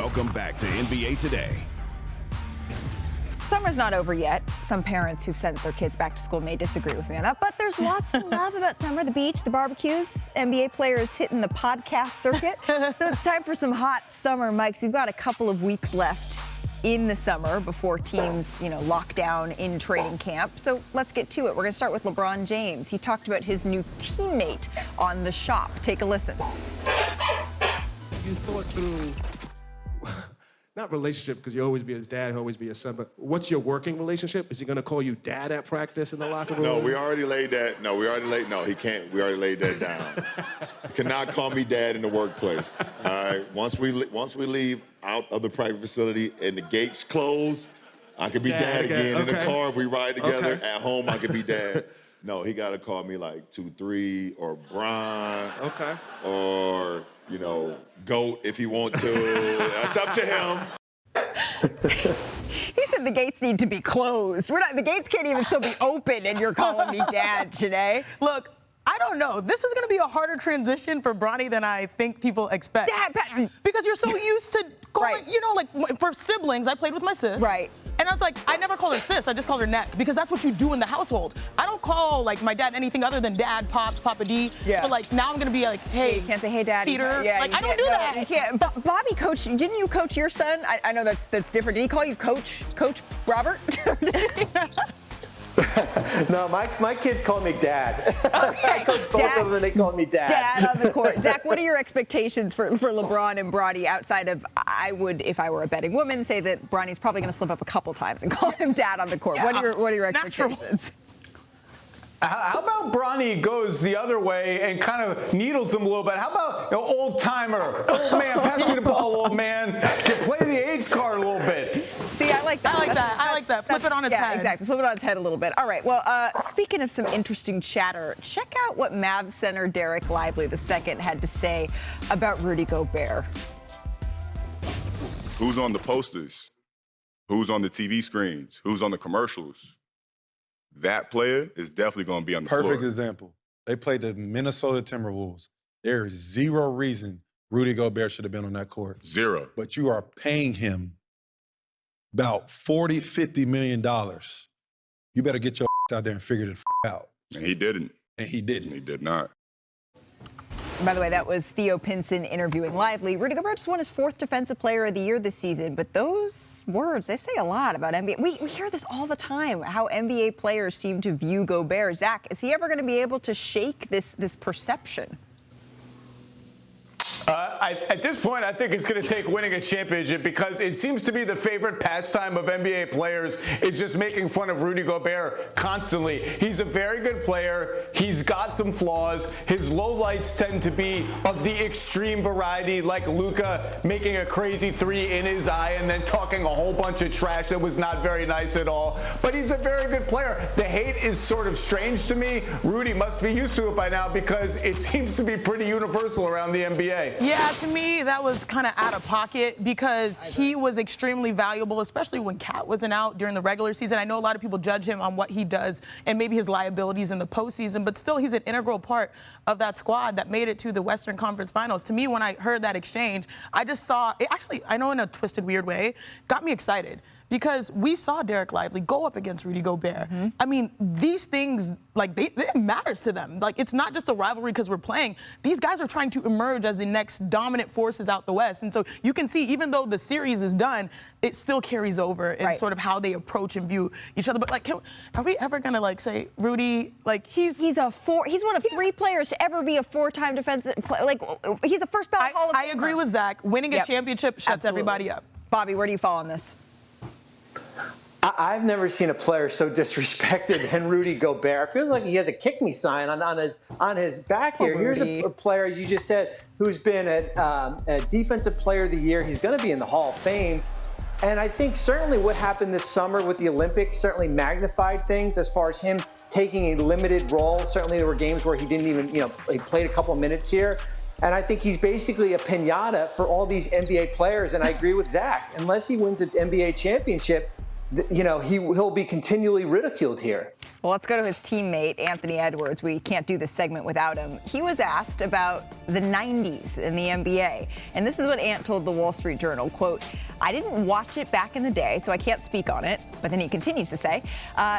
Welcome back to NBA Today. Summer's not over yet. Some parents who've sent their kids back to school may disagree with me on that, but there's lots of love about summer, the beach, the barbecues, NBA players hitting the podcast circuit. So it's time for some hot summer mics. We've got a couple of weeks left in the summer before teams, lock down in training camp. So let's get to it. We're going to start with LeBron James. He talked about his new teammate on The Shop. Take a listen. You thought through, not relationship, because you always be his dad, he'll always be his son, but what's your working relationship? Is he going to call you dad at practice in the locker room? No, we already laid that. No, he can't. We already laid that down. He cannot call me dad in the workplace. All right. Once we leave out of the private facility and the gates close, I could be dad again. Okay. In the car if we ride together. Okay. At home, I could be dad. No, he got to call me like 2-3 or Bron. Okay. Or, GOAT if he wants to. That's up to him. He said the gates need to be closed. The gates can't even still be open, and you're calling me dad today. Look, I don't know. This is going to be a harder transition for Bronny than I think people expect. Dad, because you're so used to calling, like for siblings, I played with my sis. Right. And I was like, I never call her sis, I just call her neck, because that's what you do in the household. I don't call my dad anything other than dad, pops, Papa D. Yeah. So now I'm gonna be like, hey, you can't say hey dad, Peter. Yeah, I don't do that. You can't. Bobby coached. Didn't you coach your son? I know that's different. Did he call you Coach Robert? No, my kids call me Dad. Okay. I coach both of them, and they call me Dad. Dad on the court. Zach, what are your expectations for LeBron and Bronny outside of, I would, if I were a betting woman, say that Bronny's probably going to slip up a couple times and call him Dad on the court. Yeah, what are your expectations? How about Bronny goes the other way and kind of needles him a little bit? How about old timer, old man, pass me the ball, old man, can play the age card a little bit. See, I like that. I like that. Flip it on its head. Yeah, exactly. Flip it on its head a little bit. All right. Well, speaking of some interesting chatter, check out what Mavs center Derek Lively II had to say about Rudy Gobert. Who's on the posters? Who's on the TV screens? Who's on the commercials? That player is definitely going to be on the floor. Perfect example. They played the Minnesota Timberwolves. There is zero reason Rudy Gobert should have been on that court. Zero. But you are paying him about $40, $50 million. You better get your out there and figure it out. And he didn't. And he didn't. He did not. By the way, that was Theo Pinson interviewing Lively. Rudy Gobert just won his 4th Defensive Player of the Year this season, but those words, they say a lot about NBA. We hear this all the time, how NBA players seem to view Gobert. Zach, is he ever going to be able to shake this perception? At this point, I think it's going to take winning a championship, because it seems to be the favorite pastime of NBA players is just making fun of Rudy Gobert constantly. He's a very good player. He's got some flaws. His lowlights tend to be of the extreme variety, like Luka making a crazy 3 in his eye and then talking a whole bunch of trash that was not very nice at all. But he's a very good player. The hate is sort of strange to me. Rudy must be used to it by now, because it seems to be pretty universal around the NBA. Yeah, to me, that was kind of out of pocket, because he was extremely valuable, especially when Cat wasn't out during the regular season. I know a lot of people judge him on what he does and maybe his liabilities in the postseason, but still he's an integral part of that squad that made it to the Western Conference Finals. To me, when I heard that exchange, I just saw, it actually, I know in a twisted, weird way, got me excited. Because we saw Derek Lively go up against Rudy Gobert. Mm-hmm. I mean, these things, it matters to them. It's not just a rivalry because we're playing. These guys are trying to emerge as the next dominant forces out the West. And so you can see, even though the series is done, it still carries over in sort of how they approach and view each other. But, are we ever going to, say, Rudy, he's one of 3 players to ever be a 4-time defensive player. He's a first ballot Hall of Famer. I agree with Zach. Winning a championship shuts everybody up. Bobby, where do you fall on this? I've never seen a player so disrespected than Rudy Gobert. It feels like he has a kick me sign on his back here. Here's a player, as you just said, who's been a Defensive Player of the Year. He's going to be in the Hall of Fame. And I think certainly what happened this summer with the Olympics certainly magnified things as far as him taking a limited role. Certainly there were games where he didn't even, he played a couple of minutes here. And I think he's basically a piñata for all these NBA players. And I agree with Zach. Unless he wins an NBA championship, he'll be continually ridiculed here. Well, let's go to his teammate, Anthony Edwards. We can't do this segment without him. He was asked about the 90s in the NBA. And this is what Ant told the Wall Street Journal, quote, "I didn't watch it back in the day, so I can't speak on it." But then he continues to say,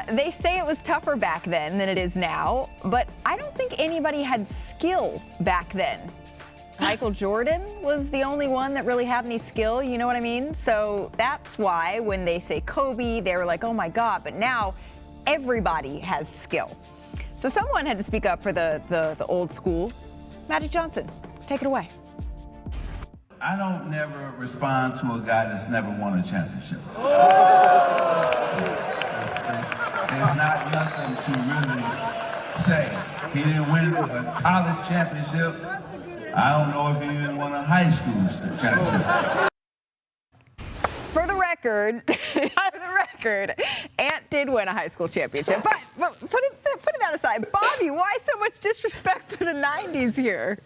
they say it was tougher back then than it is now, but I don't think anybody had skill back then. Michael Jordan was the only one that really had any skill, you know what I mean? So that's why when they say Kobe, they were like, oh my God, but now everybody has skill. So someone had to speak up for the old school. Magic Johnson, take it away. I don't never respond to a guy that's never won a championship. There's not nothing to really say. He didn't win a college championship. I don't know if he even won a high school championship. For the record, Ant did win a high school championship. But putting that aside, Bobby, why so much disrespect for the 90s here?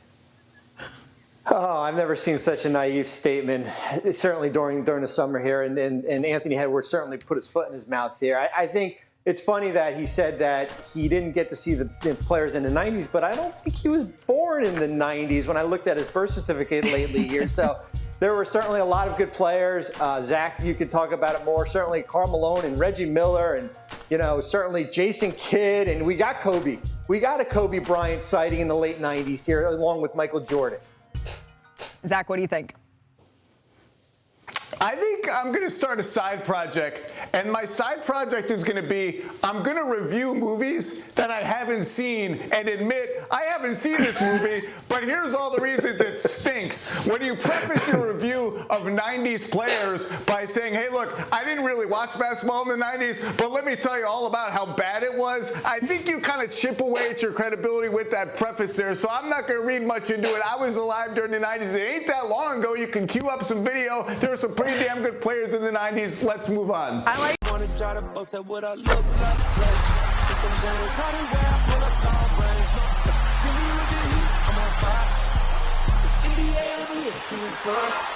Oh, I've never seen such a naive statement, certainly during the summer here. And Anthony Edwards certainly put his foot in his mouth here. I think it's funny that he said that he didn't get to see the players in the 90s, but I don't think he was born in the 90s when I looked at his birth certificate lately here. So there were certainly a lot of good players. Zach, you could talk about it more. Certainly Karl Malone and Reggie Miller and, certainly Jason Kidd. And we got Kobe. We got a Kobe Bryant sighting in the late 90s here, along with Michael Jordan. Zach, what do you think? I think I'm going to start a side project, and my side project is going to be I'm going to review movies that I haven't seen and admit I haven't seen this movie, but here's all the reasons it stinks. When you preface your review of 90s players by saying, hey, look, I didn't really watch basketball in the 90s, but let me tell you all about how bad it was, I think you kind of chip away at your credibility with that preface there, so I'm not going to read much into it. I was alive during the 90s. It ain't that long ago. You can queue up some video. There were some pretty damn good players in the 90s. Let's move on. I like I'm on fire.